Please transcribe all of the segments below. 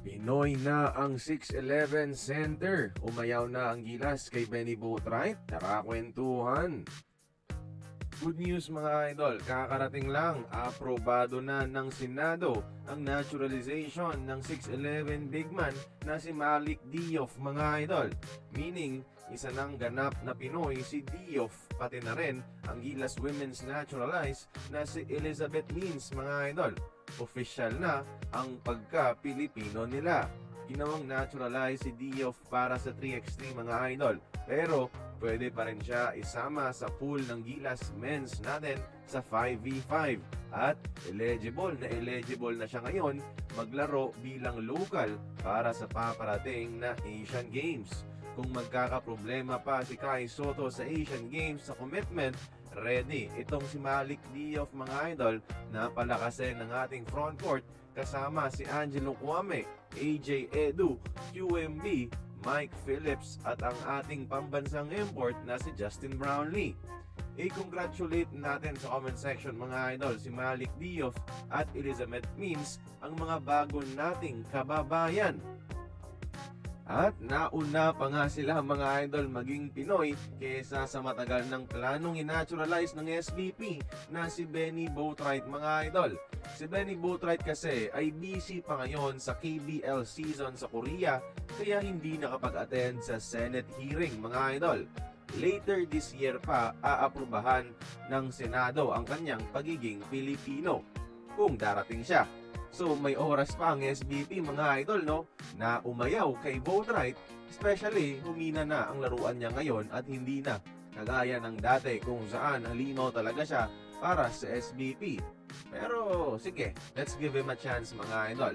Pinoy na ang 6'11 center. Umayaw na ang gilas kay Benny Boatwright. Tara kwentuhan. Good news mga idol, kakarating lang, aprobado na ng Senado ang naturalization ng 6'11 big man na si Malik Diouf mga idol. Meaning, isa ng ganap na Pinoy si Diouf, pati na rin ang Gilas Women's naturalized na si Elizabeth Means mga idol. Official na ang pagka-Pilipino nila. Ginawang naturalize si Diouf para sa 3x3 mga idol. Pero pwede pa rin siya isama sa pool ng Gilas Men's natin sa 5v5. At eligible na siya ngayon maglaro bilang local para sa paparating na Asian Games. Kung magkakaproblema pa si Kai Sotto sa Asian Games sa commitment, ready itong si Malik Diouf mga idol na palakasin ng ating front court kasama si Angelo Kwame, AJ Edu, QMB, Mike Phillips at ang ating pambansang import na si Justin Brownlee. I-congratulate natin sa comment section mga idol si Malik Diouf at Elizabeth Means, ang mga bago nating kababayan. At nauna pa nga sila mga idol maging Pinoy kesa sa matagal ng planong inaturalize ng SBP na si Benny Boatwright mga idol. Si Benny Boatwright kasi ay busy pa ngayon sa KBL season sa Korea kaya hindi nakapag-attend sa Senate hearing mga idol. Later this year pa aaprubahan ng Senado ang kanyang pagiging Pilipino kung darating siya. So may oras pa ang SBP mga idol no na umayaw kay Boatwright, especially humina na ang laruan niya ngayon at hindi na kagaya ng dati kung saan halino talaga siya para sa SBP. Pero sige, let's give him a chance mga idol.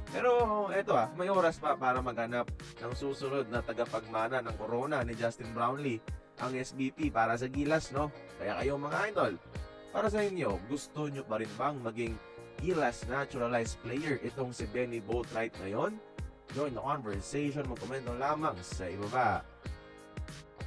Pero eto may oras pa para maghanap ng susunod na tagapagmana ng corona ni Justin Brownlee ang SBP para sa Gilas no. Kaya kayo mga idol, para sa inyo, gusto nyo pa rin bang maging Gilas naturalized player itong si Benny Boatwright ngayon? Join the conversation, mag-comment lamang sa ibaba.